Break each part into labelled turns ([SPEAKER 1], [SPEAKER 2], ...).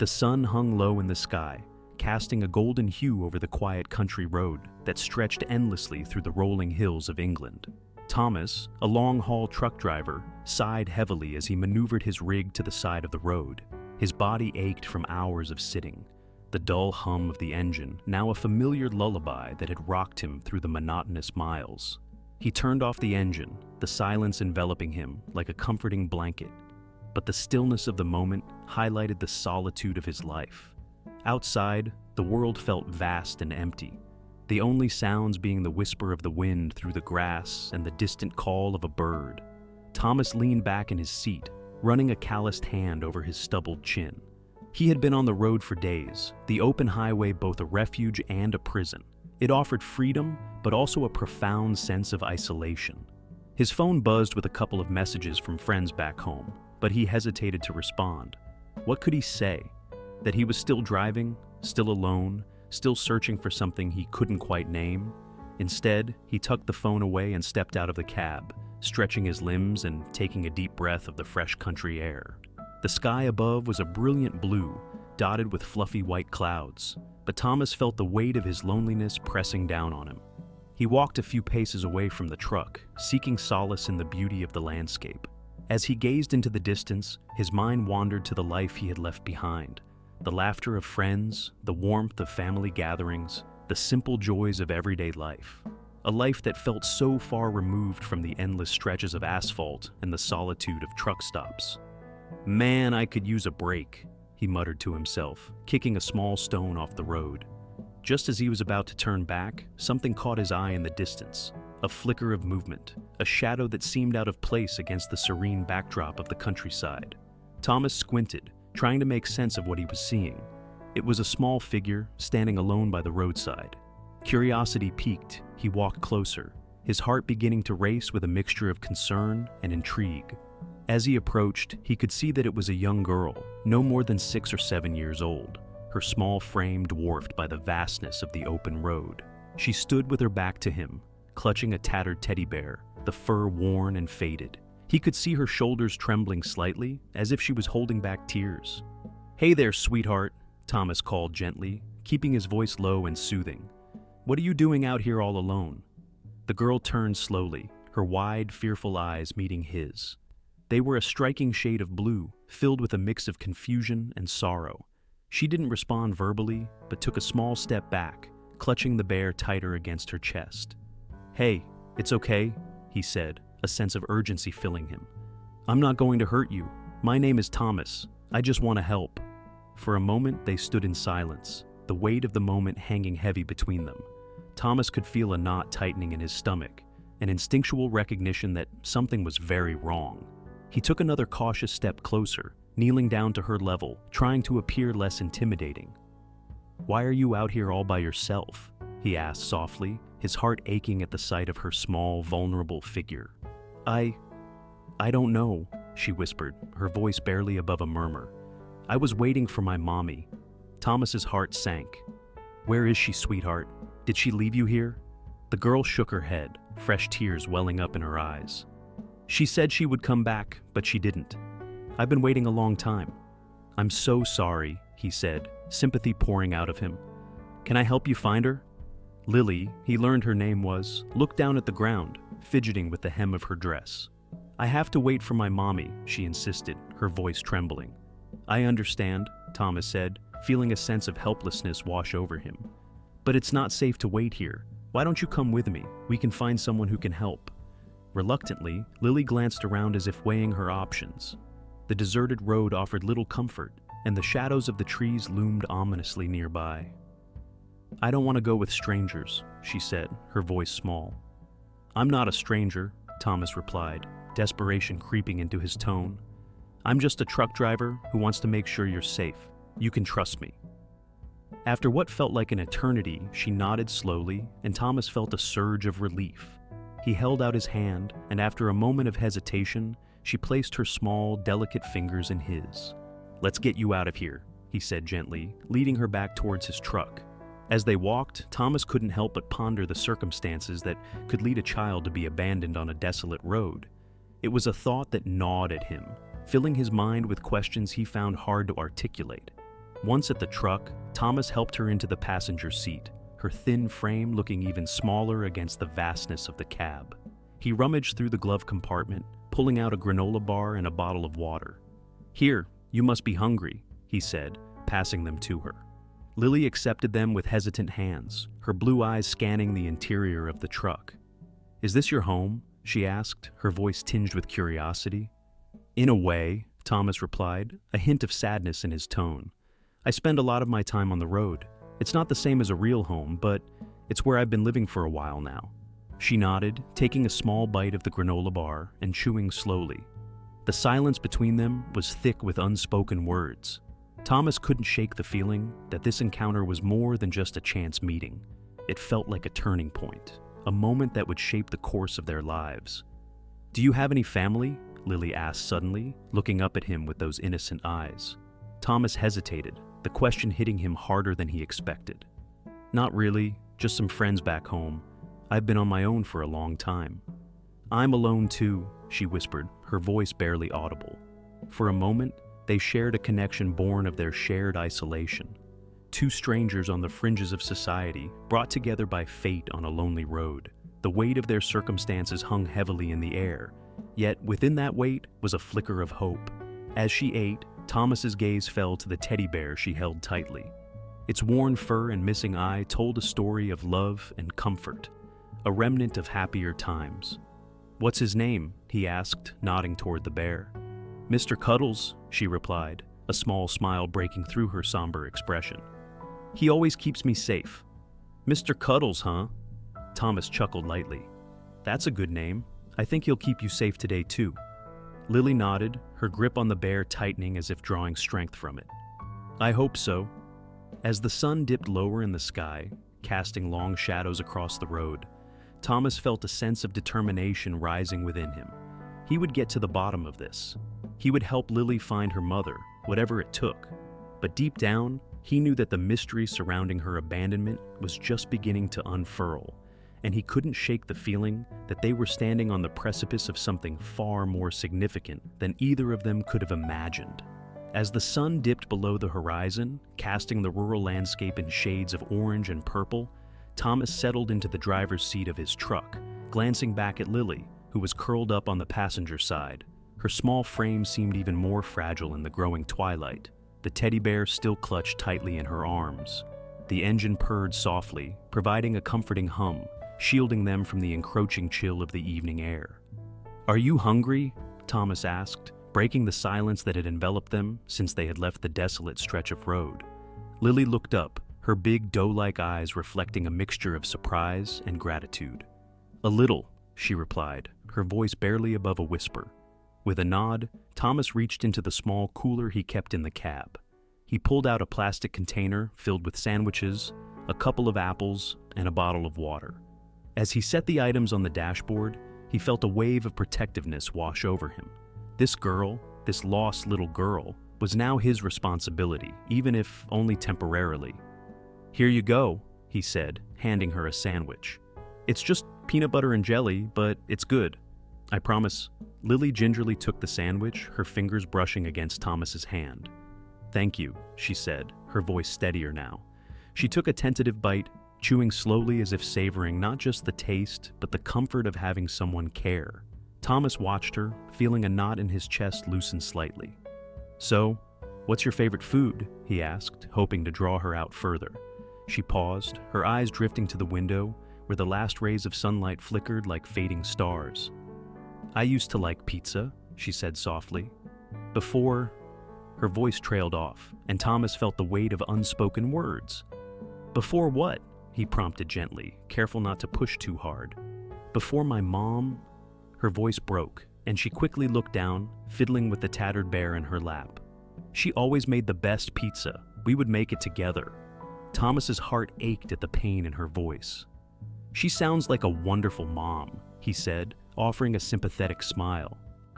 [SPEAKER 1] The sun hung low in the sky, casting a golden hue over the quiet country road that stretched endlessly through the rolling hills of England. Thomas, a long-haul truck driver, sighed heavily as he maneuvered his rig to the side of the road. His body ached from hours of sitting, the dull hum of the engine now a familiar lullaby that had rocked him through the monotonous miles. He turned off the engine, the silence enveloping him like a comforting blanket. But the stillness of the moment highlighted the solitude of his life. Outside, the world felt vast and empty, the only sounds being the whisper of the wind through the grass and the distant call of a bird. Thomas leaned back in his seat, running a calloused hand over his stubbled chin. He had been on the road for days, the open highway both a refuge and a prison. It offered freedom, but also a profound sense of isolation. His phone buzzed with a couple of messages from friends back home, but he hesitated to respond. What could he say? That he was still driving, still alone, still searching for something he couldn't quite name? Instead, he tucked the phone away and stepped out of the cab, stretching his limbs and taking a deep breath of the fresh country air. The sky above was a brilliant blue, dotted with fluffy white clouds, but Thomas felt the weight of his loneliness pressing down on him. He walked a few paces away from the truck, seeking solace in the beauty of the landscape. As he gazed into the distance, his mind wandered to the life he had left behind. The laughter of friends, the warmth of family gatherings, the simple joys of everyday life. A life that felt so far removed from the endless stretches of asphalt and the solitude of truck stops. "Man, I could use a break," he muttered to himself, kicking a small stone off the road. Just as he was about to turn back, something caught his eye in the distance. A flicker of movement, a shadow that seemed out of place against the serene backdrop of the countryside. Thomas squinted, trying to make sense of what he was seeing. It was a small figure, standing alone by the roadside. Curiosity piqued, he walked closer, his heart beginning to race with a mixture of concern and intrigue. As he approached, he could see that it was a young girl, no more than 6 or 7 years old, her small frame dwarfed by the vastness of the open road. She stood with her back to him, clutching a tattered teddy bear, the fur worn and faded. He could see her shoulders trembling slightly, as if she was holding back tears. "Hey there, sweetheart," Thomas called gently, keeping his voice low and soothing. "What are you doing out here all alone?" The girl turned slowly, her wide, fearful eyes meeting his. They were a striking shade of blue, filled with a mix of confusion and sorrow. She didn't respond verbally, but took a small step back, clutching the bear tighter against her chest. "Hey, it's okay," he said, a sense of urgency filling him. "I'm not going to hurt you. My name is Thomas. I just want to help." For a moment, they stood in silence, the weight of the moment hanging heavy between them. Thomas could feel a knot tightening in his stomach, an instinctual recognition that something was very wrong. He took another cautious step closer, kneeling down to her level, trying to appear less intimidating. "Why are you out here all by yourself?" he asked softly, his heart aching at the sight of her small, vulnerable figure. I don't know," she whispered, her voice barely above a murmur. "I was waiting for my mommy." Thomas's heart sank. "Where is she, sweetheart? Did she leave you here?" The girl shook her head, fresh tears welling up in her eyes. "She said she would come back, but she didn't. I've been waiting a long time." "I'm so sorry," he said, sympathy pouring out of him. "Can I help you find her?" Lily, he learned her name was, looked down at the ground, fidgeting with the hem of her dress. "I have to wait for my mommy," she insisted, her voice trembling. "I understand," Thomas said, feeling a sense of helplessness wash over him. "But it's not safe to wait here. Why don't you come with me? We can find someone who can help." Reluctantly, Lily glanced around as if weighing her options. The deserted road offered little comfort, and the shadows of the trees loomed ominously nearby. "I don't want to go with strangers," she said, her voice small. "I'm not a stranger," Thomas replied, desperation creeping into his tone. "I'm just a truck driver who wants to make sure you're safe. You can trust me." After what felt like an eternity, she nodded slowly, and Thomas felt a surge of relief. He held out his hand, and after a moment of hesitation, she placed her small, delicate fingers in his. "Let's get you out of here," he said gently, leading her back towards his truck. As they walked, Thomas couldn't help but ponder the circumstances that could lead a child to be abandoned on a desolate road. It was a thought that gnawed at him, filling his mind with questions he found hard to articulate. Once at the truck, Thomas helped her into the passenger seat, her thin frame looking even smaller against the vastness of the cab. He rummaged through the glove compartment, pulling out a granola bar and a bottle of water. "Here, you must be hungry," he said, passing them to her. Lily accepted them with hesitant hands, her blue eyes scanning the interior of the truck. "Is this your home?" she asked, her voice tinged with curiosity. "In a way," Thomas replied, a hint of sadness in his tone. "I spend a lot of my time on the road. It's not the same as a real home, but it's where I've been living for a while now." She nodded, taking a small bite of the granola bar and chewing slowly. The silence between them was thick with unspoken words. Thomas couldn't shake the feeling that this encounter was more than just a chance meeting. It felt like a turning point, a moment that would shape the course of their lives. "Do you have any family?" Lily asked suddenly, looking up at him with those innocent eyes. Thomas hesitated, the question hitting him harder than he expected. "Not really, just some friends back home. I've been on my own for a long time." "I'm alone too," she whispered, her voice barely audible. For a moment, they shared a connection born of their shared isolation. Two strangers on the fringes of society, brought together by fate on a lonely road. The weight of their circumstances hung heavily in the air, yet within that weight was a flicker of hope. As she ate, Thomas's gaze fell to the teddy bear she held tightly. Its worn fur and missing eye told a story of love and comfort, a remnant of happier times. "What's his name?" he asked, nodding toward the bear. "Mr. Cuddles," she replied, a small smile breaking through her somber expression. "He always keeps me safe." "Mr. Cuddles, huh?" Thomas chuckled lightly. "That's a good name. I think he'll keep you safe today too." Lily nodded, her grip on the bear tightening as if drawing strength from it. "I hope so." As the sun dipped lower in the sky, casting long shadows across the road, Thomas felt a sense of determination rising within him. He would get to the bottom of this. He would help Lily find her mother, whatever it took. But deep down, he knew that the mystery surrounding her abandonment was just beginning to unfurl, and he couldn't shake the feeling that they were standing on the precipice of something far more significant than either of them could have imagined. As the sun dipped below the horizon, casting the rural landscape in shades of orange and purple, Thomas settled into the driver's seat of his truck, glancing back at Lily, who was curled up on the passenger side. Her small frame seemed even more fragile in the growing twilight, the teddy bear still clutched tightly in her arms. The engine purred softly, providing a comforting hum, shielding them from the encroaching chill of the evening air. "Are you hungry?" Thomas asked, breaking the silence that had enveloped them since they had left the desolate stretch of road. Lily looked up, her big doe-like eyes reflecting a mixture of surprise and gratitude. "A little," she replied, her voice barely above a whisper. With a nod, Thomas reached into the small cooler he kept in the cab. He pulled out a plastic container filled with sandwiches, a couple of apples, and a bottle of water. As he set the items on the dashboard, he felt a wave of protectiveness wash over him. This girl, this lost little girl, was now his responsibility, even if only temporarily. "Here you go," he said, handing her a sandwich. "It's just peanut butter and jelly, but it's good. I promise." Lily gingerly took the sandwich, her fingers brushing against Thomas's hand. "Thank you," she said, her voice steadier now. She took a tentative bite, chewing slowly as if savoring not just the taste, but the comfort of having someone care. Thomas watched her, feeling a knot in his chest loosen slightly. "So, what's your favorite food?" he asked, hoping to draw her out further. She paused, her eyes drifting to the window, where the last rays of sunlight flickered like fading stars. "I used to like pizza," she said softly. "Before..." Her voice trailed off, and Thomas felt the weight of unspoken words. "Before what?" he prompted gently, careful not to push too hard. "Before my mom..." Her voice broke, and she quickly looked down, fiddling with the tattered bear in her lap. "She always made the best pizza. We would make it together." Thomas's heart ached at the pain in her voice. "She sounds like a wonderful mom," he said, offering a sympathetic smile.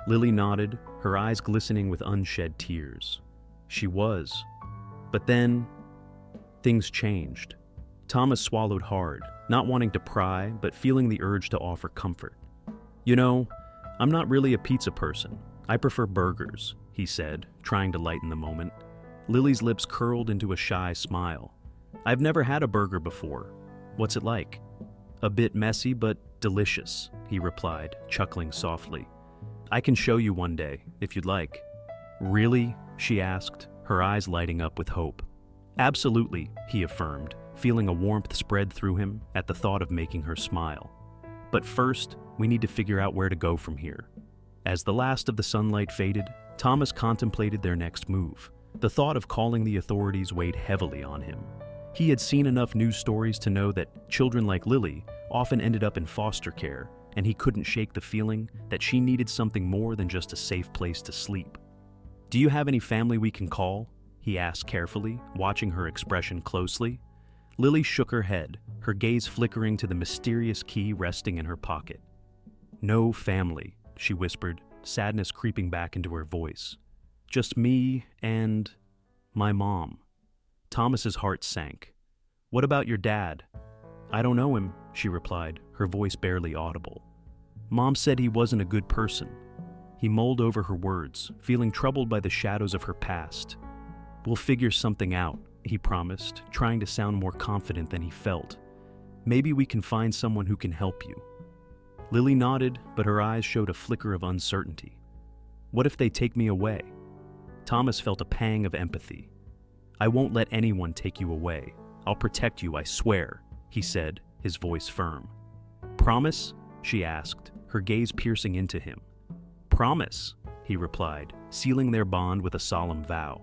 [SPEAKER 1] Lily nodded, her eyes glistening with unshed tears. She was. But then, things changed. Thomas swallowed hard, not wanting to pry, but feeling the urge to offer comfort. "You know, I'm not really a pizza person. I prefer burgers," he said, trying to lighten the moment. Lily's lips curled into a shy smile. "I've never had a burger before. What's it like?" "A bit messy, but delicious," he replied, chuckling softly. "I can show you one day, if you'd like." "Really?" she asked, her eyes lighting up with hope. "Absolutely," he affirmed, feeling a warmth spread through him at the thought of making her smile. "But first, we need to figure out where to go from here." As the last of the sunlight faded, Thomas contemplated their next move. The thought of calling the authorities weighed heavily on him. He had seen enough news stories to know that children like Lily often ended up in foster care, and he couldn't shake the feeling that she needed something more than just a safe place to sleep. "Do you have any family we can call?" he asked carefully, watching her expression closely. Lily shook her head, her gaze flickering to the mysterious key resting in her pocket. "No family," she whispered, sadness creeping back into her voice. "Just me and my mom." Thomas's heart sank. "What about your dad?" "I don't know him," she replied, her voice barely audible. "Mom said he wasn't a good person." He mulled over her words, feeling troubled by the shadows of her past. "We'll figure something out," he promised, trying to sound more confident than he felt. "Maybe we can find someone who can help you." Lily nodded, but her eyes showed a flicker of uncertainty. "What if they take me away?" Thomas felt a pang of empathy. "I won't let anyone take you away. I'll protect you, I swear," he said, his voice firm. "Promise?" she asked, her gaze piercing into him. "Promise," he replied, sealing their bond with a solemn vow.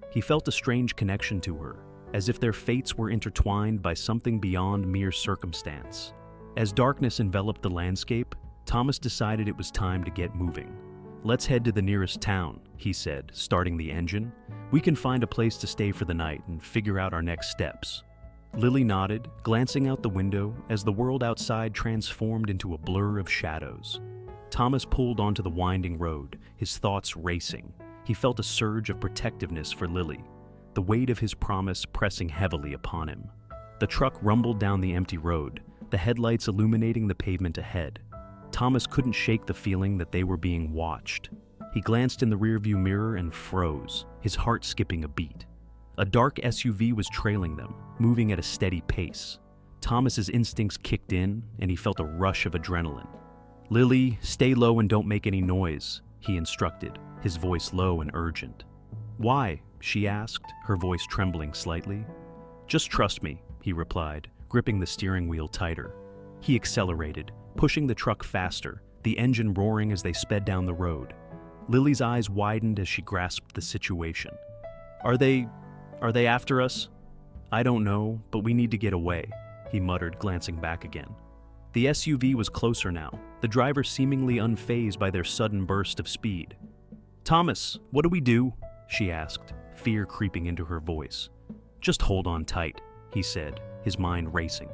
[SPEAKER 1] He felt a strange connection to her, as if their fates were intertwined by something beyond mere circumstance. As darkness enveloped the landscape, Thomas decided it was time to get moving. "Let's head to the nearest town," he said, starting the engine. "We can find a place to stay for the night and figure out our next steps." Lily nodded, glancing out the window as the world outside transformed into a blur of shadows. Thomas pulled onto the winding road, his thoughts racing. He felt a surge of protectiveness for Lily, the weight of his promise pressing heavily upon him. The truck rumbled down the empty road, the headlights illuminating the pavement ahead. Thomas couldn't shake the feeling that they were being watched. He glanced in the rearview mirror and froze, his heart skipping a beat. A dark SUV was trailing them, moving at a steady pace. Thomas's instincts kicked in, and he felt a rush of adrenaline. "Lily, stay low and don't make any noise," he instructed, his voice low and urgent. "Why?" she asked, her voice trembling slightly. "Just trust me," he replied, gripping the steering wheel tighter. He accelerated, pushing the truck faster, the engine roaring as they sped down the road. Lily's eyes widened as she grasped the situation. Are they after us?" "I don't know, but we need to get away," he muttered, glancing back again. The SUV was closer now, the driver seemingly unfazed by their sudden burst of speed. "Thomas, what do we do?" she asked, fear creeping into her voice. "Just hold on tight," he said, his mind racing.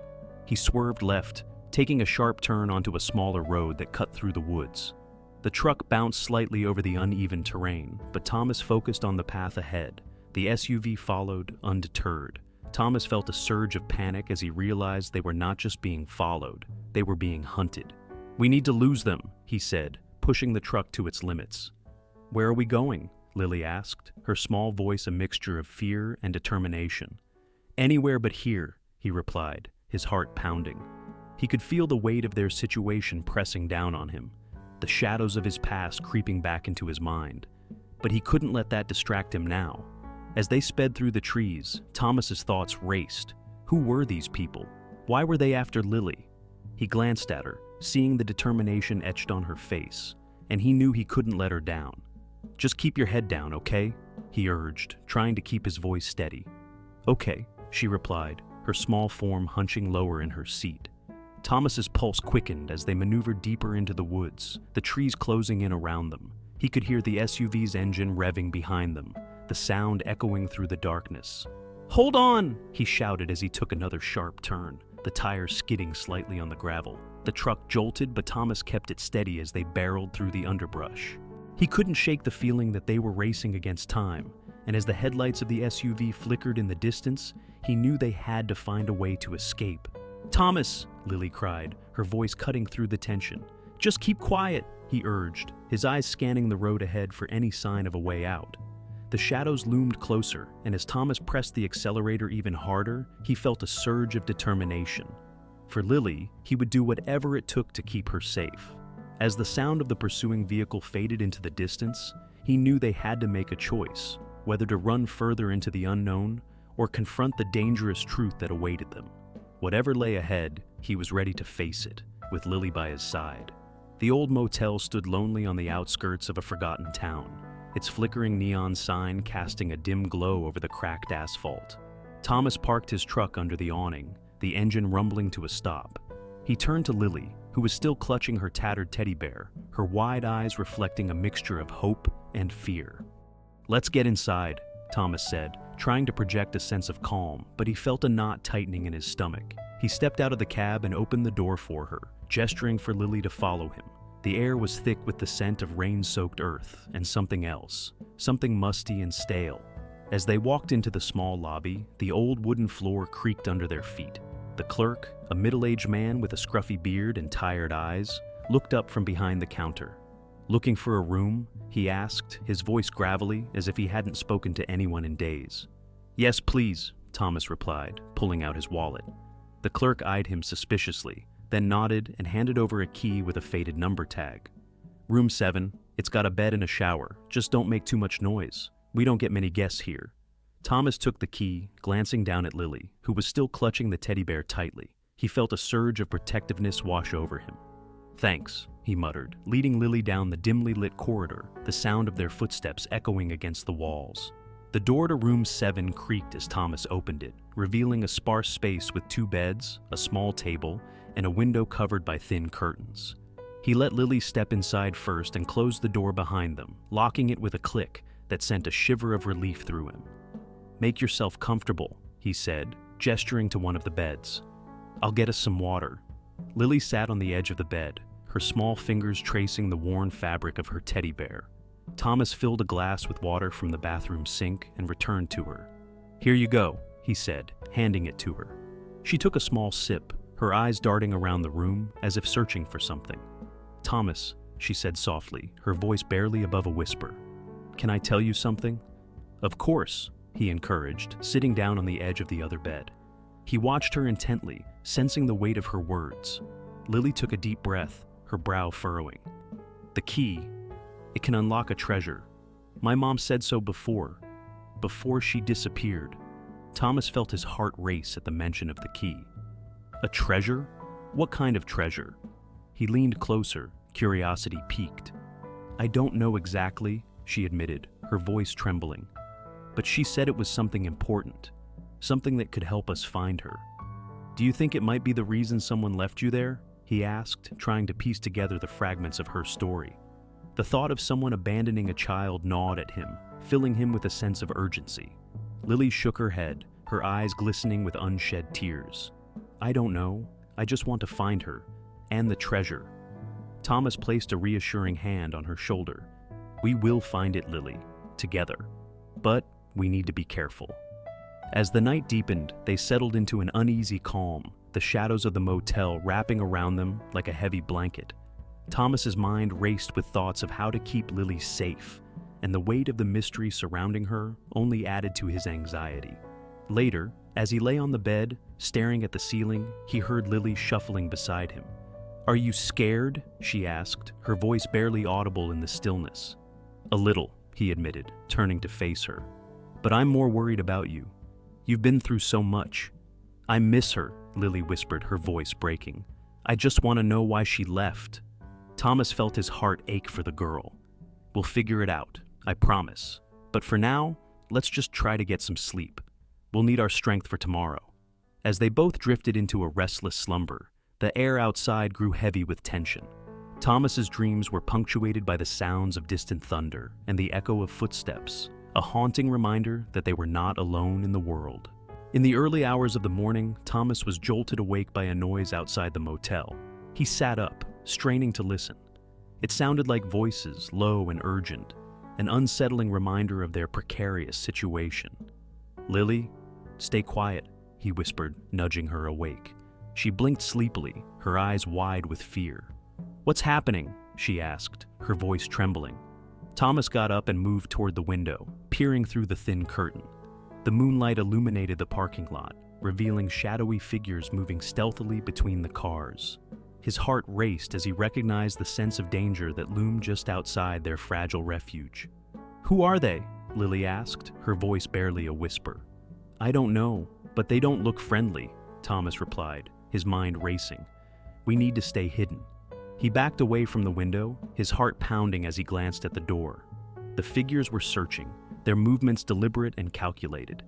[SPEAKER 1] He swerved left, taking a sharp turn onto a smaller road that cut through the woods. The truck bounced slightly over the uneven terrain, but Thomas focused on the path ahead. The SUV followed, undeterred. Thomas felt a surge of panic as he realized they were not just being followed, they were being hunted. "We need to lose them," he said, pushing the truck to its limits. "Where are we going?" Lily asked, her small voice a mixture of fear and determination. "Anywhere but here," he replied, his heart pounding. He could feel the weight of their situation pressing down on him, the shadows of his past creeping back into his mind. But he couldn't let that distract him now. As they sped through the trees, Thomas's thoughts raced. Who were these people? Why were they after Lily? He glanced at her, seeing the determination etched on her face, and he knew he couldn't let her down. "Just keep your head down, okay?" he urged, trying to keep his voice steady. "Okay," she replied, her small form hunching lower in her seat. Thomas's pulse quickened as they maneuvered deeper into the woods, the trees closing in around them. He could hear the SUV's engine revving behind them, the sound echoing through the darkness. "Hold on!" he shouted as he took another sharp turn, the tires skidding slightly on the gravel. The truck jolted, but Thomas kept it steady as they barreled through the underbrush. He couldn't shake the feeling that they were racing against time, and as the headlights of the SUV flickered in the distance, he knew they had to find a way to escape. "Thomas!" Lily cried, her voice cutting through the tension. "Just keep quiet," he urged, his eyes scanning the road ahead for any sign of a way out. The shadows loomed closer, and as Thomas pressed the accelerator even harder, he felt a surge of determination. For Lily, he would do whatever it took to keep her safe. As the sound of the pursuing vehicle faded into the distance, he knew they had to make a choice, whether to run further into the unknown or confront the dangerous truth that awaited them. Whatever lay ahead, he was ready to face it, with Lily by his side. The old motel stood lonely on the outskirts of a forgotten town, its flickering neon sign casting a dim glow over the cracked asphalt. Thomas parked his truck under the awning, the engine rumbling to a stop. He turned to Lily, who was still clutching her tattered teddy bear, her wide eyes reflecting a mixture of hope and fear. "Let's get inside," Thomas said, trying to project a sense of calm, but he felt a knot tightening in his stomach. He stepped out of the cab and opened the door for her, gesturing for Lily to follow him. The air was thick with the scent of rain-soaked earth and something else, something musty and stale. As they walked into the small lobby, the old wooden floor creaked under their feet. The clerk, a middle-aged man with a scruffy beard and tired eyes, looked up from behind the counter. "Looking for a room?" he asked, his voice gravelly as if he hadn't spoken to anyone in days. "Yes, please," Thomas replied, pulling out his wallet. The clerk eyed him suspiciously, then nodded and handed over a key with a faded number tag. "Room 7, it's got a bed and a shower, just don't make too much noise. We don't get many guests here." Thomas took the key, glancing down at Lily, who was still clutching the teddy bear tightly. He felt a surge of protectiveness wash over him. "Thanks," he muttered, leading Lily down the dimly lit corridor, the sound of their footsteps echoing against the walls. The door to room 7 creaked as Thomas opened it, revealing a sparse space with 2 beds, a small table, and a window covered by thin curtains. He let Lily step inside first and closed the door behind them, locking it with a click that sent a shiver of relief through him. "Make yourself comfortable," he said, gesturing to one of the beds. "I'll get us some water." Lily sat on the edge of the bed, her small fingers tracing the worn fabric of her teddy bear. Thomas filled a glass with water from the bathroom sink and returned to her. "Here you go," he said, handing it to her. She took a small sip, her eyes darting around the room as if searching for something. "Thomas," she said softly, her voice barely above a whisper. "Can I tell you something?" "Of course," he encouraged, sitting down on the edge of the other bed. He watched her intently, sensing the weight of her words. Lily took a deep breath, her brow furrowing. "The key, it can unlock a treasure. My mom said so before she disappeared." Thomas felt his heart race at the mention of the key. "A treasure? What kind of treasure?" He leaned closer, curiosity piqued. "I don't know exactly," she admitted, her voice trembling. "But she said it was something important, something that could help us find her." "Do you think it might be the reason someone left you there?" he asked, trying to piece together the fragments of her story. The thought of someone abandoning a child gnawed at him, filling him with a sense of urgency. Lily shook her head, her eyes glistening with unshed tears. "I don't know. I just want to find her, and the treasure." Thomas placed a reassuring hand on her shoulder. "We will find it, Lily, together. But we need to be careful." As the night deepened, they settled into an uneasy calm, the shadows of the motel wrapping around them like a heavy blanket. Thomas's mind raced with thoughts of how to keep Lily safe, and the weight of the mystery surrounding her only added to his anxiety. Later, as he lay on the bed, staring at the ceiling, he heard Lily shuffling beside him. "Are you scared?" she asked, her voice barely audible in the stillness. "A little," he admitted, turning to face her. "But I'm more worried about you. You've been through so much." "I miss her," Lily whispered, her voice breaking. "I just want to know why she left." Thomas felt his heart ache for the girl. "We'll figure it out, I promise. But for now, let's just try to get some sleep. We'll need our strength for tomorrow." As they both drifted into a restless slumber, the air outside grew heavy with tension. Thomas's dreams were punctuated by the sounds of distant thunder and the echo of footsteps, a haunting reminder that they were not alone in the world. In the early hours of the morning, Thomas was jolted awake by a noise outside the motel. He sat up, straining to listen. It sounded like voices, low and urgent, an unsettling reminder of their precarious situation. "Lily, stay quiet," he whispered, nudging her awake. She blinked sleepily, her eyes wide with fear. "What's happening?" she asked, her voice trembling. Thomas got up and moved toward the window, peering through the thin curtain. The moonlight illuminated the parking lot, revealing shadowy figures moving stealthily between the cars. His heart raced as he recognized the sense of danger that loomed just outside their fragile refuge. "Who are they?" Lily asked, her voice barely a whisper. "I don't know, but they don't look friendly," Thomas replied, his mind racing. "We need to stay hidden." He backed away from the window, his heart pounding as he glanced at the door. The figures were searching, their movements deliberate and calculated.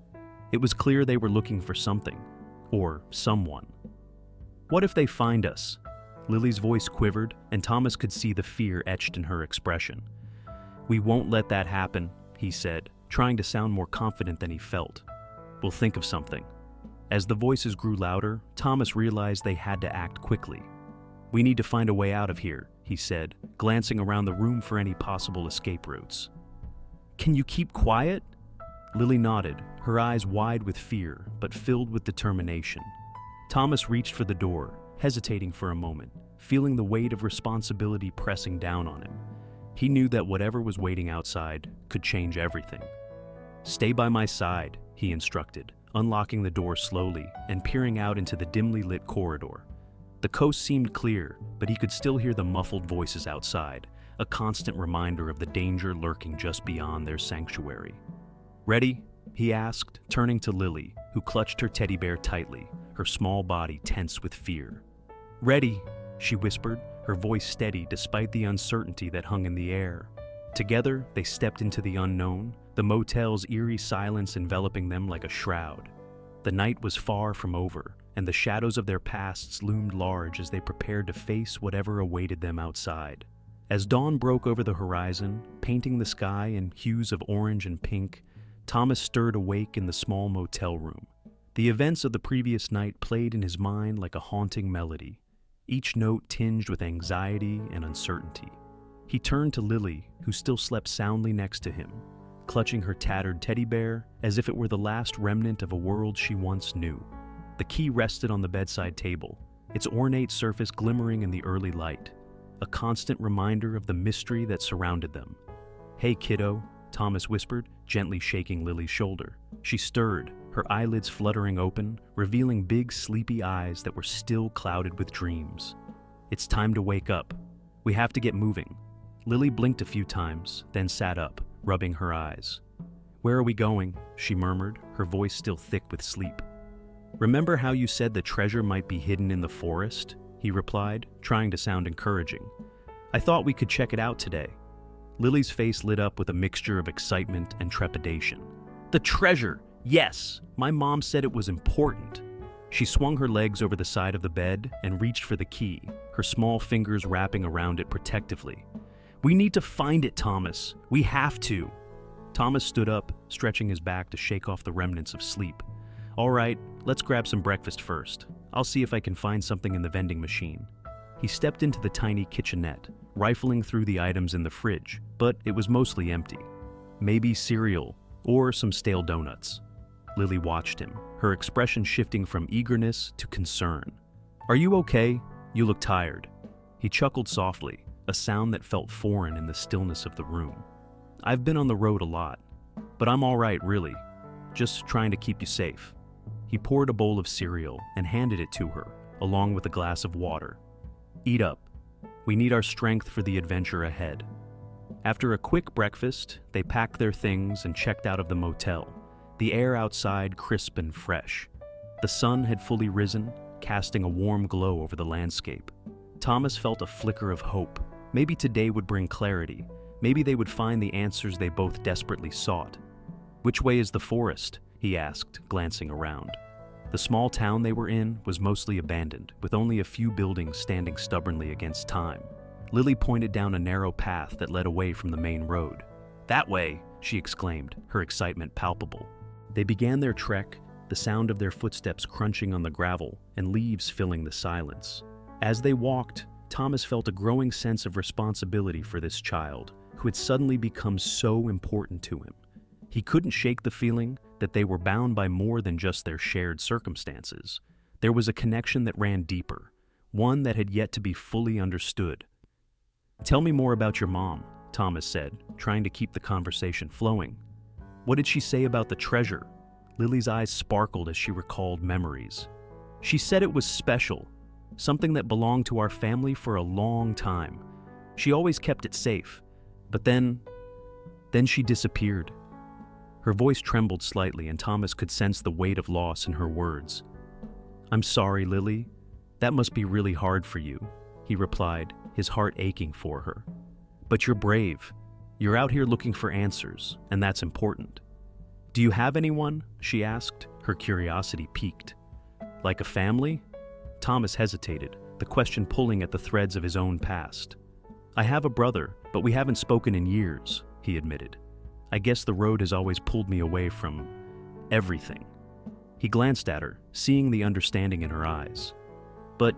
[SPEAKER 1] It was clear they were looking for something, or someone. "What if they find us?" Lily's voice quivered, and Thomas could see the fear etched in her expression. "We won't let that happen," he said, trying to sound more confident than he felt. "We'll think of something." As the voices grew louder, Thomas realized they had to act quickly. "We need to find a way out of here," he said, glancing around the room for any possible escape routes. "Can you keep quiet?" Lily nodded, her eyes wide with fear, but filled with determination. Thomas reached for the door, hesitating for a moment, feeling the weight of responsibility pressing down on him. He knew that whatever was waiting outside could change everything. "Stay by my side," he instructed, unlocking the door slowly and peering out into the dimly lit corridor. The coast seemed clear, but he could still hear the muffled voices outside, a constant reminder of the danger lurking just beyond their sanctuary. "Ready?" he asked, turning to Lily, who clutched her teddy bear tightly, her small body tense with fear. "Ready," she whispered, her voice steady despite the uncertainty that hung in the air. Together, they stepped into the unknown, the motel's eerie silence enveloping them like a shroud. The night was far from over, and the shadows of their pasts loomed large as they prepared to face whatever awaited them outside. As dawn broke over the horizon, painting the sky in hues of orange and pink, Thomas stirred awake in the small motel room. The events of the previous night played in his mind like a haunting melody, each note tinged with anxiety and uncertainty. He turned to Lily, who still slept soundly next to him, clutching her tattered teddy bear as if it were the last remnant of a world she once knew. The key rested on the bedside table, its ornate surface glimmering in the early light, a constant reminder of the mystery that surrounded them. "Hey, kiddo," Thomas whispered, gently shaking Lily's shoulder. She stirred, her eyelids fluttering open, revealing big, sleepy eyes that were still clouded with dreams. "It's time to wake up. We have to get moving." Lily blinked a few times, then sat up, rubbing her eyes. "Where are we going?" she murmured, her voice still thick with sleep. "Remember how you said the treasure might be hidden in the forest?" he replied, trying to sound encouraging. "I thought we could check it out today." Lily's face lit up with a mixture of excitement and trepidation. "The treasure! Yes! My mom said it was important." She swung her legs over the side of the bed and reached for the key, her small fingers wrapping around it protectively. "We need to find it, Thomas. We have to." Thomas stood up, stretching his back to shake off the remnants of sleep. "All right, let's grab some breakfast first. I'll see if I can find something in the vending machine." He stepped into the tiny kitchenette, rifling through the items in the fridge, but it was mostly empty. Maybe cereal, or some stale donuts. Lily watched him, her expression shifting from eagerness to concern. "Are you okay? You look tired." He chuckled softly, a sound that felt foreign in the stillness of the room. "I've been on the road a lot, but I'm all right, really. Just trying to keep you safe." He poured a bowl of cereal and handed it to her, along with a glass of water. "Eat up. We need our strength for the adventure ahead." After a quick breakfast, they packed their things and checked out of the motel, the air outside crisp and fresh. The sun had fully risen, casting a warm glow over the landscape. Thomas felt a flicker of hope. Maybe today would bring clarity. Maybe they would find the answers they both desperately sought. "Which way is the forest?" he asked, glancing around. The small town they were in was mostly abandoned, with only a few buildings standing stubbornly against time. Lily pointed down a narrow path that led away from the main road. "That way!" she exclaimed, her excitement palpable. They began their trek, the sound of their footsteps crunching on the gravel and leaves filling the silence. As they walked, Thomas felt a growing sense of responsibility for this child, who had suddenly become so important to him. He couldn't shake the feeling that they were bound by more than just their shared circumstances. There was a connection that ran deeper, one that had yet to be fully understood. "Tell me more about your mom," Thomas said, trying to keep the conversation flowing. What did she say about the treasure? Lily's eyes sparkled as she recalled memories. She said it was special, something that belonged to our family for a long time. She always kept it safe, but then she disappeared. Her voice trembled slightly, and Thomas could sense the weight of loss in her words. "I'm sorry, Lily. That must be really hard for you," he replied, his heart aching for her. "But you're brave. You're out here looking for answers, and that's important." "Do you have anyone?" she asked, her curiosity piqued. "Like a family?" Thomas hesitated, the question pulling at the threads of his own past. "I have a brother, but we haven't spoken in years," he admitted. "I guess the road has always pulled me away from everything." He glanced at her, seeing the understanding in her eyes. "But,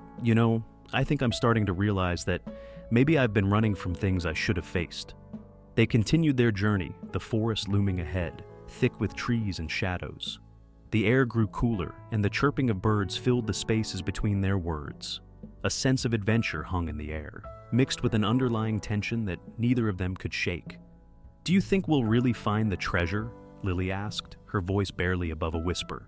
[SPEAKER 1] I think I'm starting to realize that maybe I've been running from things I should have faced." They continued their journey, the forest looming ahead, thick with trees and shadows. The air grew cooler, and the chirping of birds filled the spaces between their words. A sense of adventure hung in the air, mixed with an underlying tension that neither of them could shake. "Do you think we'll really find the treasure?" Lily asked, her voice barely above a whisper.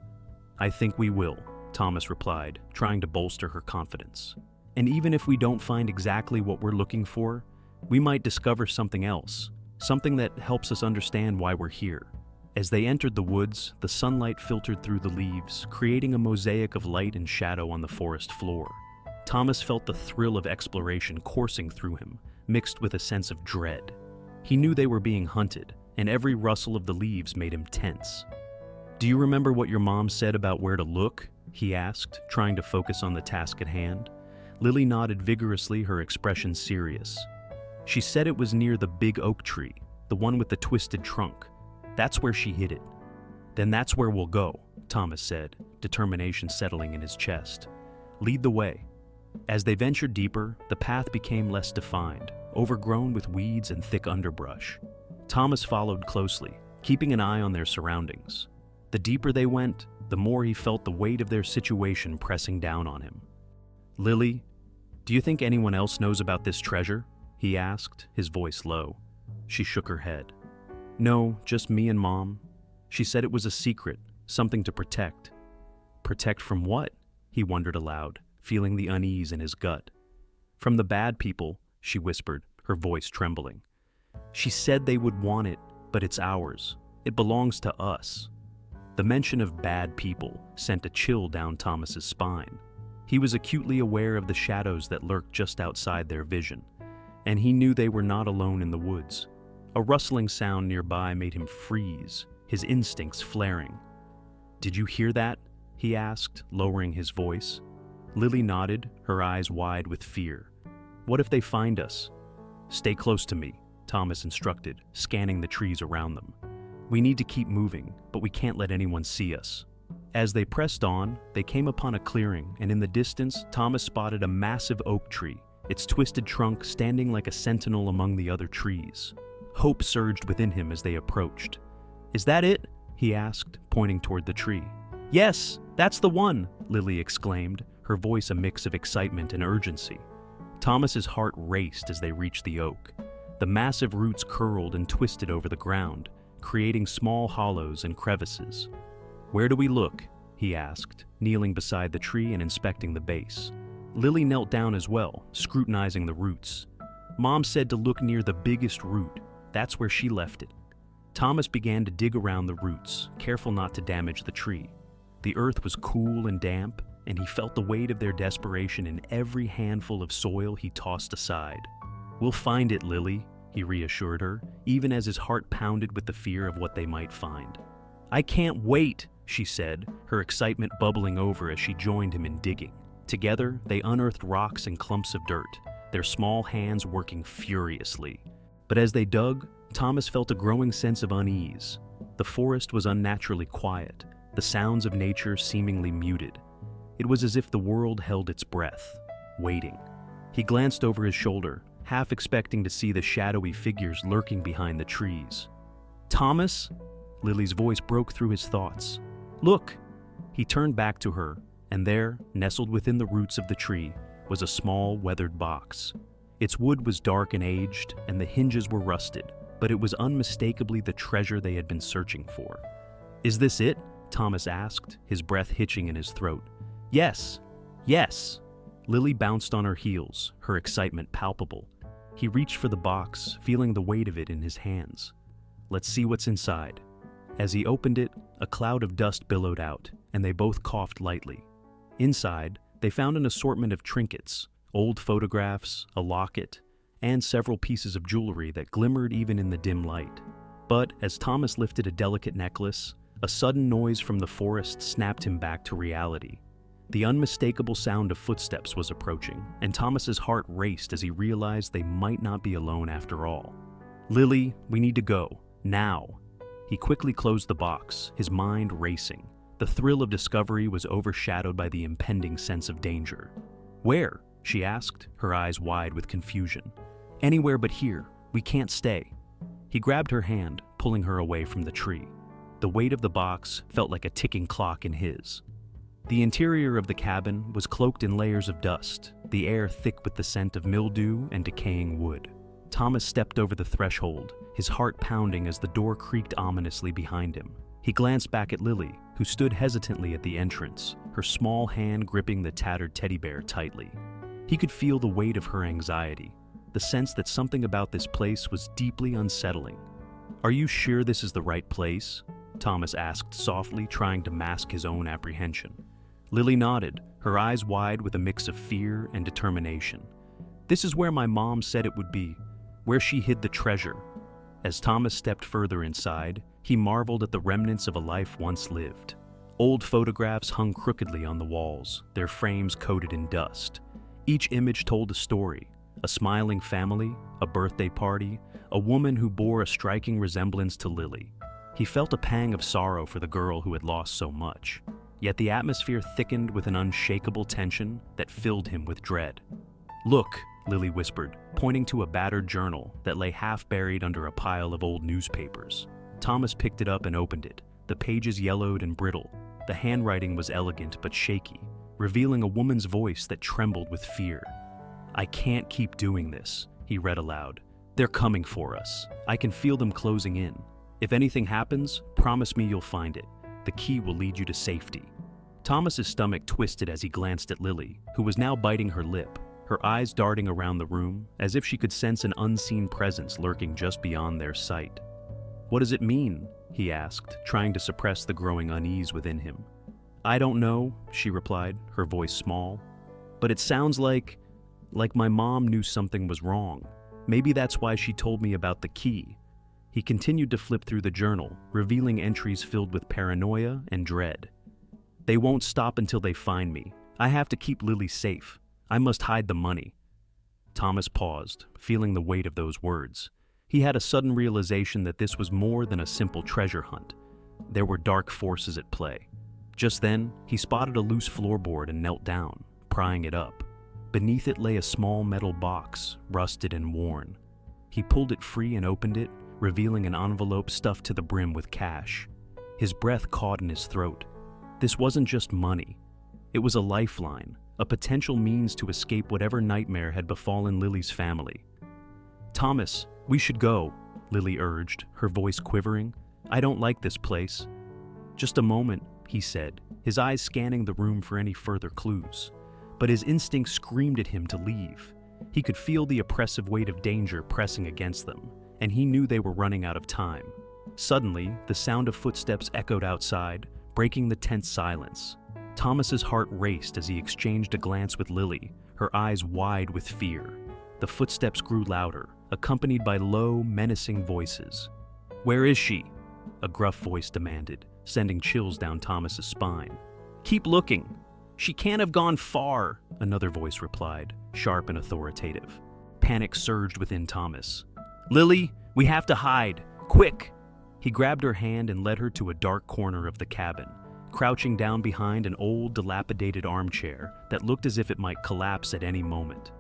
[SPEAKER 1] "I think we will," Thomas replied, trying to bolster her confidence. "And even if we don't find exactly what we're looking for, we might discover something else, something that helps us understand why we're here." As they entered the woods, the sunlight filtered through the leaves, creating a mosaic of light and shadow on the forest floor. Thomas felt the thrill of exploration coursing through him, mixed with a sense of dread. He knew they were being hunted, and every rustle of the leaves made him tense. "Do you remember what your mom said about where to look?" he asked, trying to focus on the task at hand. Lily nodded vigorously, her expression serious. "She said it was near the big oak tree, the one with the twisted trunk. That's where she hid it." "Then that's where we'll go," Thomas said, determination settling in his chest. "Lead the way." As they ventured deeper, the path became less defined, overgrown with weeds and thick underbrush. Thomas followed closely, keeping an eye on their surroundings. The deeper they went, the more he felt the weight of their situation pressing down on him. "Lily, do you think anyone else knows about this treasure?" he asked, his voice low. She shook her head. "No, just me and Mom. She said it was a secret, something to protect." "Protect from what?" he wondered aloud, feeling the unease in his gut. "From the bad people," she whispered, her voice trembling. "She said they would want it, but it's ours. It belongs to us." The mention of bad people sent a chill down Thomas's spine. He was acutely aware of the shadows that lurked just outside their vision, and he knew they were not alone in the woods. A rustling sound nearby made him freeze, his instincts flaring. "Did you hear that?" he asked, lowering his voice. Lily nodded, her eyes wide with fear. "What if they find us?" "Stay close to me," Thomas instructed, scanning the trees around them. "We need to keep moving, but we can't let anyone see us." As they pressed on, they came upon a clearing, and in the distance, Thomas spotted a massive oak tree, its twisted trunk standing like a sentinel among the other trees. Hope surged within him as they approached. "Is that it?" he asked, pointing toward the tree. "Yes, that's the one!" Lily exclaimed, her voice a mix of excitement and urgency. Thomas's heart raced as they reached the oak. The massive roots curled and twisted over the ground, creating small hollows and crevices. "Where do we look?" he asked, kneeling beside the tree and inspecting the base. Lily knelt down as well, scrutinizing the roots. "Mom said to look near the biggest root. That's where she left it." Thomas began to dig around the roots, careful not to damage the tree. The earth was cool and damp, and he felt the weight of their desperation in every handful of soil he tossed aside. "We'll find it, Lily," he reassured her, even as his heart pounded with the fear of what they might find. "I can't wait," she said, her excitement bubbling over as she joined him in digging. Together, they unearthed rocks and clumps of dirt, their small hands working furiously. But as they dug, Thomas felt a growing sense of unease. The forest was unnaturally quiet, the sounds of nature seemingly muted. It was as if the world held its breath, waiting. He glanced over his shoulder, half expecting to see the shadowy figures lurking behind the trees. "Thomas?" Lily's voice broke through his thoughts. "Look!" He turned back to her, and there, nestled within the roots of the tree, was a small, weathered box. Its wood was dark and aged, and the hinges were rusted, but it was unmistakably the treasure they had been searching for. "Is this it?" Thomas asked, his breath hitching in his throat. "Yes, yes." Lily bounced on her heels, her excitement palpable. He reached for the box, feeling the weight of it in his hands. "Let's see what's inside." As he opened it, a cloud of dust billowed out, and they both coughed lightly. Inside, they found an assortment of trinkets, old photographs, a locket, and several pieces of jewelry that glimmered even in the dim light. But as Thomas lifted a delicate necklace, a sudden noise from the forest snapped him back to reality. The unmistakable sound of footsteps was approaching, and Thomas's heart raced as he realized they might not be alone after all. "Lily, we need to go. Now." He quickly closed the box, his mind racing. The thrill of discovery was overshadowed by the impending sense of danger. "Where?" she asked, her eyes wide with confusion. "Anywhere but here. We can't stay." He grabbed her hand, pulling her away from the tree. The weight of the box felt like a ticking clock in his. The interior of the cabin was cloaked in layers of dust, the air thick with the scent of mildew and decaying wood. Thomas stepped over the threshold, his heart pounding as the door creaked ominously behind him. He glanced back at Lily, who stood hesitantly at the entrance, her small hand gripping the tattered teddy bear tightly. He could feel the weight of her anxiety, the sense that something about this place was deeply unsettling. "Are you sure this is the right place?" Thomas asked softly, trying to mask his own apprehension. Lily nodded, her eyes wide with a mix of fear and determination. "This is where my mom said it would be, where she hid the treasure." As Thomas stepped further inside, he marveled at the remnants of a life once lived. Old photographs hung crookedly on the walls, their frames coated in dust. Each image told a story: a smiling family, a birthday party, a woman who bore a striking resemblance to Lily. He felt a pang of sorrow for the girl who had lost so much, yet the atmosphere thickened with an unshakable tension that filled him with dread. "Look," Lily whispered, pointing to a battered journal that lay half buried under a pile of old newspapers. Thomas picked it up and opened it, the pages yellowed and brittle. The handwriting was elegant but shaky, revealing a woman's voice that trembled with fear. "I can't keep doing this," he read aloud. "They're coming for us. I can feel them closing in. If anything happens, promise me you'll find it. The key will lead you to safety." Thomas's stomach twisted as he glanced at Lily, who was now biting her lip, her eyes darting around the room as if she could sense an unseen presence lurking just beyond their sight. "What does it mean?" he asked, trying to suppress the growing unease within him. "I don't know," she replied, her voice small. "But it sounds like my mom knew something was wrong. Maybe that's why she told me about the key." He continued to flip through the journal, revealing entries filled with paranoia and dread. "They won't stop until they find me. I have to keep Lily safe. I must hide the money." Thomas paused, feeling the weight of those words. He had a sudden realization that this was more than a simple treasure hunt. There were dark forces at play. Just then, he spotted a loose floorboard and knelt down, prying it up. Beneath it lay a small metal box, rusted and worn. He pulled it free and opened it, revealing an envelope stuffed to the brim with cash. His breath caught in his throat. This wasn't just money. It was a lifeline, a potential means to escape whatever nightmare had befallen Lily's family. "Thomas, we should go," Lily urged, her voice quivering. "I don't like this place." "Just a moment," he said, his eyes scanning the room for any further clues. But his instinct screamed at him to leave. He could feel the oppressive weight of danger pressing against them, and he knew they were running out of time. Suddenly, the sound of footsteps echoed outside, breaking the tense silence. Thomas's heart raced as he exchanged a glance with Lily, her eyes wide with fear. The footsteps grew louder, accompanied by low, menacing voices. "Where is she?" a gruff voice demanded, sending chills down Thomas's spine. "Keep looking. She can't have gone far," another voice replied, sharp and authoritative. Panic surged within Thomas. "Lily, we have to hide. Quick!" He grabbed her hand and led her to a dark corner of the cabin, crouching down behind an old, dilapidated armchair that looked as if it might collapse at any moment.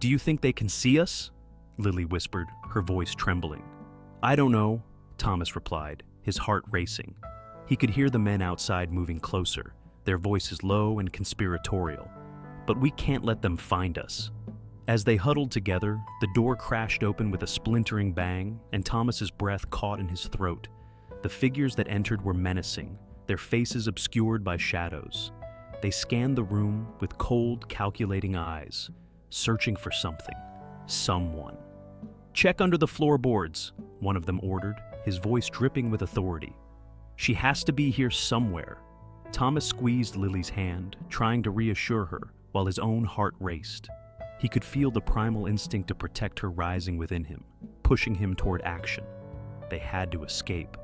[SPEAKER 1] "Do you think they can see us?" Lily whispered, her voice trembling. "I don't know," Thomas replied, his heart racing. He could hear the men outside moving closer, their voices low and conspiratorial. "But we can't let them find us." As they huddled together, the door crashed open with a splintering bang, and Thomas's breath caught in his throat. The figures that entered were menacing, their faces obscured by shadows. They scanned the room with cold, calculating eyes, searching for something, someone. "Check under the floorboards," one of them ordered, his voice dripping with authority. "She has to be here somewhere." Thomas squeezed Lily's hand, trying to reassure her, while his own heart raced. He could feel the primal instinct to protect her rising within him, pushing him toward action. They had to escape.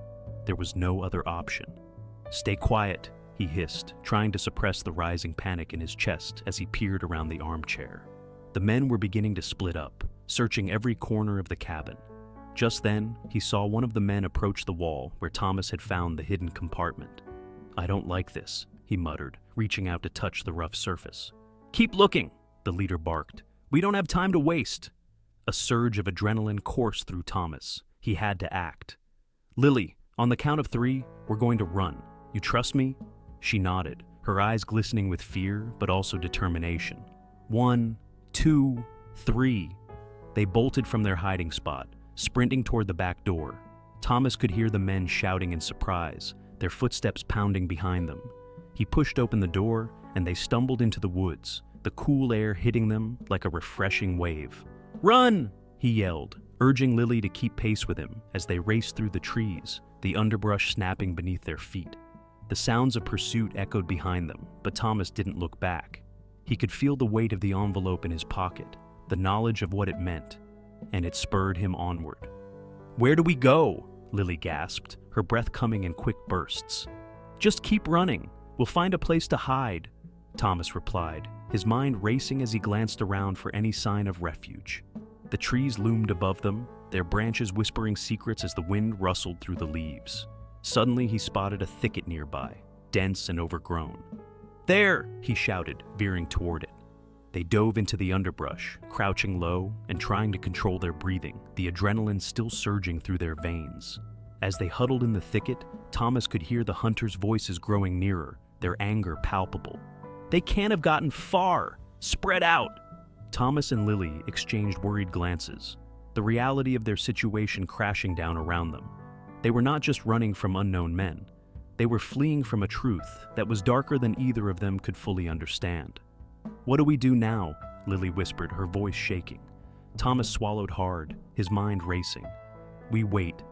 [SPEAKER 1] There was no other option. "Stay quiet," he hissed, trying to suppress the rising panic in his chest as he peered around the armchair. The men were beginning to split up, searching every corner of the cabin. Just then, he saw one of the men approach the wall where Thomas had found the hidden compartment. "I don't like this," he muttered, reaching out to touch the rough surface. "Keep looking," the leader barked. "We don't have time to waste." A surge of adrenaline coursed through Thomas. He had to act. "Lily, on the count of 3, we're going to run. You trust me?" She nodded, her eyes glistening with fear but also determination. 1, 2, 3. They bolted from their hiding spot, sprinting toward the back door. Thomas could hear the men shouting in surprise, their footsteps pounding behind them. He pushed open the door, and they stumbled into the woods, the cool air hitting them like a refreshing wave. "Run!" he yelled, urging Lily to keep pace with him as they raced through the trees, the underbrush snapping beneath their feet. The sounds of pursuit echoed behind them, but Thomas didn't look back. He could feel the weight of the envelope in his pocket, the knowledge of what it meant, and it spurred him onward. "Where do we go?" Lily gasped, her breath coming in quick bursts. "Just keep running. We'll find a place to hide," Thomas replied, his mind racing as he glanced around for any sign of refuge. The trees loomed above them, their branches whispering secrets as the wind rustled through the leaves. Suddenly he spotted a thicket nearby, dense and overgrown. "There!" he shouted, veering toward it. They dove into the underbrush, crouching low and trying to control their breathing, the adrenaline still surging through their veins. As they huddled in the thicket, Thomas could hear the hunters' voices growing nearer, their anger palpable. "They can't have gotten far! Spread out!" Thomas and Lily exchanged worried glances, the reality of their situation crashing down around them. They were not just running from unknown men. They were fleeing from a truth that was darker than either of them could fully understand. "What do we do now?" Lily whispered, her voice shaking. Thomas swallowed hard, his mind racing. "We wait,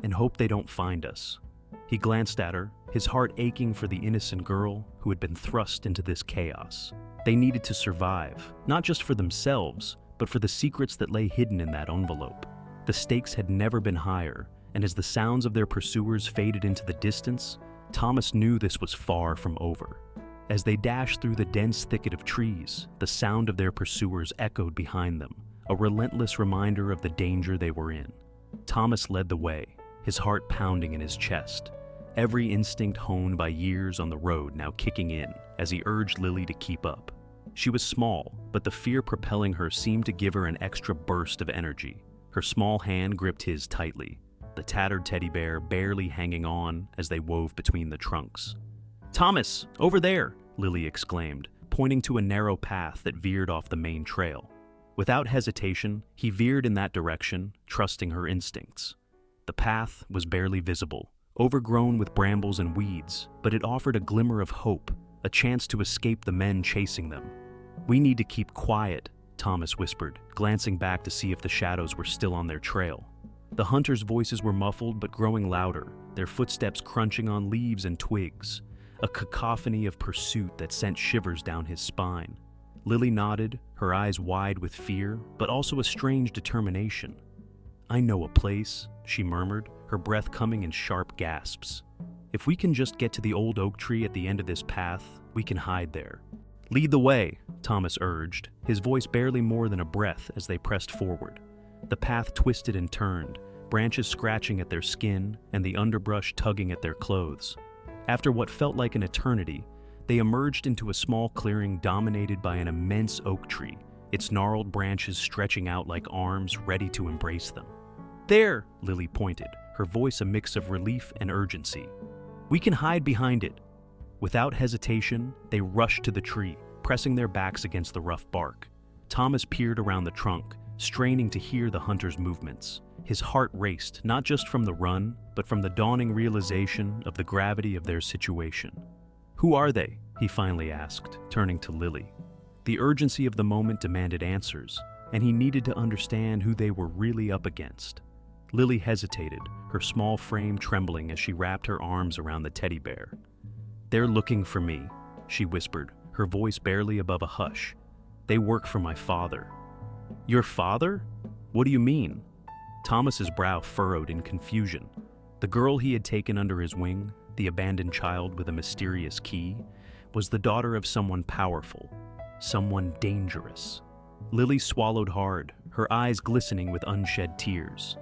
[SPEAKER 1] and hope they don't find us." He glanced at her, his heart aching for the innocent girl who had been thrust into this chaos. They needed to survive, not just for themselves, but for the secrets that lay hidden in that envelope. The stakes had never been higher, and as the sounds of their pursuers faded into the distance, Thomas knew this was far from over. As they dashed through the dense thicket of trees, the sound of their pursuers echoed behind them, a relentless reminder of the danger they were in. Thomas led the way, his heart pounding in his chest, every instinct honed by years on the road now kicking in as he urged Lily to keep up. She was small, but the fear propelling her seemed to give her an extra burst of energy. Her small hand gripped his tightly, the tattered teddy bear barely hanging on as they wove between the trunks. "Thomas, over there!" Lily exclaimed, pointing to a narrow path that veered off the main trail. Without hesitation, he veered in that direction, trusting her instincts. The path was barely visible, overgrown with brambles and weeds, but it offered a glimmer of hope, a chance to escape the men chasing them. "We need to keep quiet," Thomas whispered, glancing back to see if the shadows were still on their trail. The hunters' voices were muffled but growing louder, their footsteps crunching on leaves and twigs, a cacophony of pursuit that sent shivers down his spine. Lily nodded, her eyes wide with fear, but also a strange determination. "I know a place," she murmured, her breath coming in sharp gasps. "If we can just get to the old oak tree at the end of this path, we can hide there." "Lead the way," Thomas urged, his voice barely more than a breath as they pressed forward. The path twisted and turned, branches scratching at their skin and the underbrush tugging at their clothes. After what felt like an eternity, they emerged into a small clearing dominated by an immense oak tree, its gnarled branches stretching out like arms ready to embrace them. "There!" Lily pointed, her voice a mix of relief and urgency. "We can hide behind it." Without hesitation, they rushed to the tree, pressing their backs against the rough bark. Thomas peered around the trunk, straining to hear the hunter's movements. His heart raced, not just from the run, but from the dawning realization of the gravity of their situation. "Who are they?" he finally asked, turning to Lily. The urgency of the moment demanded answers, and he needed to understand who they were really up against. Lily hesitated, her small frame trembling as she wrapped her arms around the teddy bear. "They're looking for me," she whispered, her voice barely above a hush. "They work for my father." "Your father? What do you mean?" Thomas's brow furrowed in confusion. The girl he had taken under his wing, the abandoned child with a mysterious key, was the daughter of someone powerful, someone dangerous. Lily swallowed hard, her eyes glistening with unshed tears.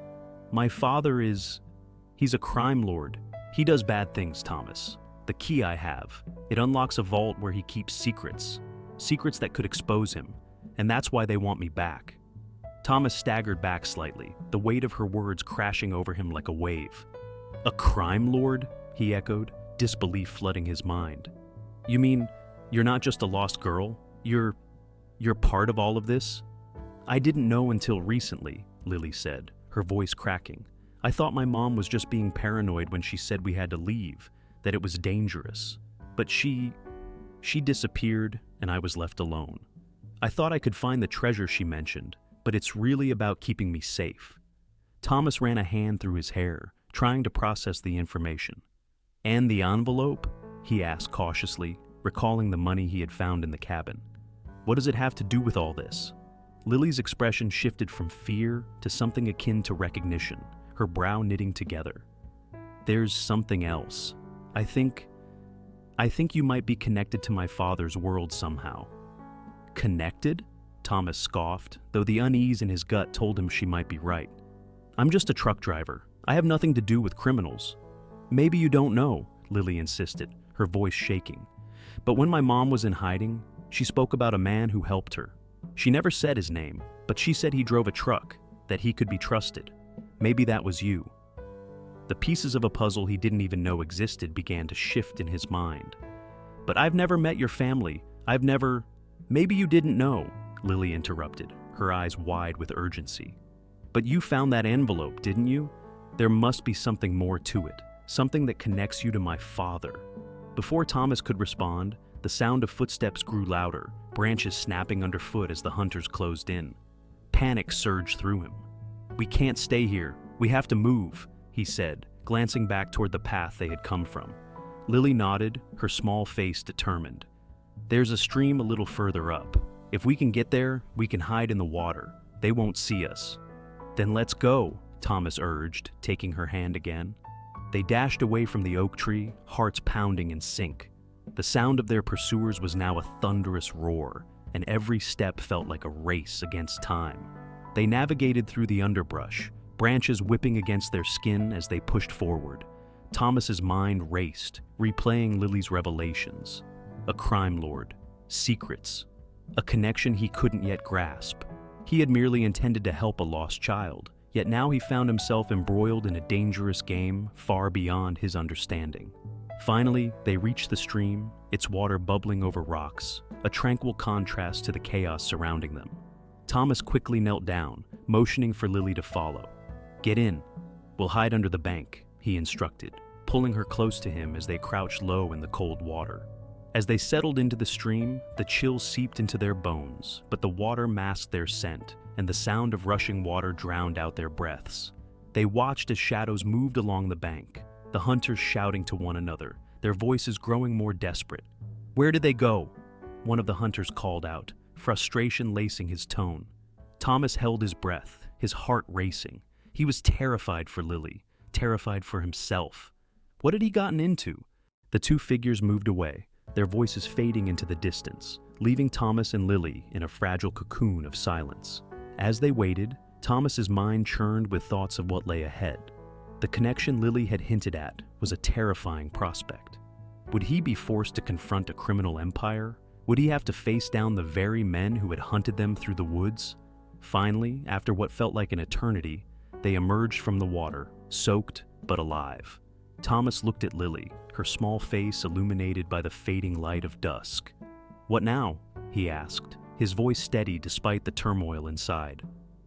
[SPEAKER 1] "My father he's a crime lord. He does bad things, Thomas. The key I have, it unlocks a vault where he keeps secrets that could expose him, and that's why they want me back." Thomas staggered back slightly, the weight of her words crashing over him like a wave. "A crime lord?" he echoed, disbelief flooding his mind. "You mean you're not just a lost girl? You're part of all of this?" "I didn't know until recently," Lily said, her voice cracking. "I thought my mom was just being paranoid when she said we had to leave, that it was dangerous. But she disappeared, and I was left alone. I thought I could find the treasure she mentioned, but it's really about keeping me safe." Thomas ran a hand through his hair, trying to process the information. "And the envelope?" he asked cautiously, recalling the money he had found in the cabin. "What does it have to do with all this?" Lily's expression shifted from fear to something akin to recognition, her brow knitting together. "There's something else. I think you might be connected to my father's world somehow." "Connected?" Thomas scoffed, though the unease in his gut told him she might be right. "I'm just a truck driver. I have nothing to do with criminals." "Maybe you don't know," Lily insisted, her voice shaking. "But when my mom was in hiding, she spoke about a man who helped her. She never said his name, but she said he drove a truck, that he could be trusted. Maybe that was you." The pieces of a puzzle he didn't even know existed began to shift in his mind. "But I've never met your family. Maybe you didn't know," Lily interrupted, her eyes wide with urgency. "But you found that envelope, didn't you? There must be something more to it, something that connects you to my father." Before Thomas could respond, the sound of footsteps grew louder, branches snapping underfoot as the hunters closed in. Panic surged through him. "We can't stay here. We have to move," he said, glancing back toward the path they had come from. Lily nodded, her small face determined. "There's a stream a little further up. If we can get there, we can hide in the water. They won't see us." "Then let's go," Thomas urged, taking her hand again. They dashed away from the oak tree, hearts pounding in sync. The sound of their pursuers was now a thunderous roar, and every step felt like a race against time. They navigated through the underbrush, branches whipping against their skin as they pushed forward. Thomas's mind raced, replaying Lily's revelations. A crime lord, secrets, a connection he couldn't yet grasp. He had merely intended to help a lost child, yet now he found himself embroiled in a dangerous game far beyond his understanding. Finally, they reached the stream, its water bubbling over rocks, a tranquil contrast to the chaos surrounding them. Thomas quickly knelt down, motioning for Lily to follow. "Get in. We'll hide under the bank," he instructed, pulling her close to him as they crouched low in the cold water. As they settled into the stream, the chill seeped into their bones, but the water masked their scent, and the sound of rushing water drowned out their breaths. They watched as shadows moved along the bank, the hunters shouting to one another, their voices growing more desperate. "Where did they go?" one of the hunters called out, frustration lacing his tone. Thomas held his breath, his heart racing. He was terrified for Lily, terrified for himself. What had he gotten into? The two figures moved away, their voices fading into the distance, leaving Thomas and Lily in a fragile cocoon of silence. As they waited, Thomas's mind churned with thoughts of what lay ahead. The connection Lily had hinted at was a terrifying prospect. Would he be forced to confront a criminal empire? Would he have to face down the very men who had hunted them through the woods? Finally, after what felt like an eternity, they emerged from the water, soaked but alive. Thomas looked at Lily, her small face illuminated by the fading light of dusk. "What now?" he asked, his voice steady despite the turmoil inside.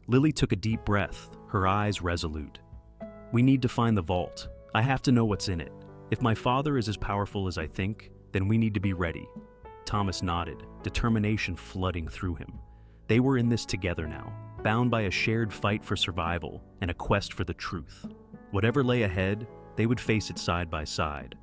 [SPEAKER 1] Lily took a deep breath, her eyes resolute. "We need to find the vault. I have to know what's in it. If my father is as powerful as I think, then we need to be ready." Thomas nodded, determination flooding through him. They were in this together now, bound by a shared fight for survival and a quest for the truth. Whatever lay ahead, they would face it side by side.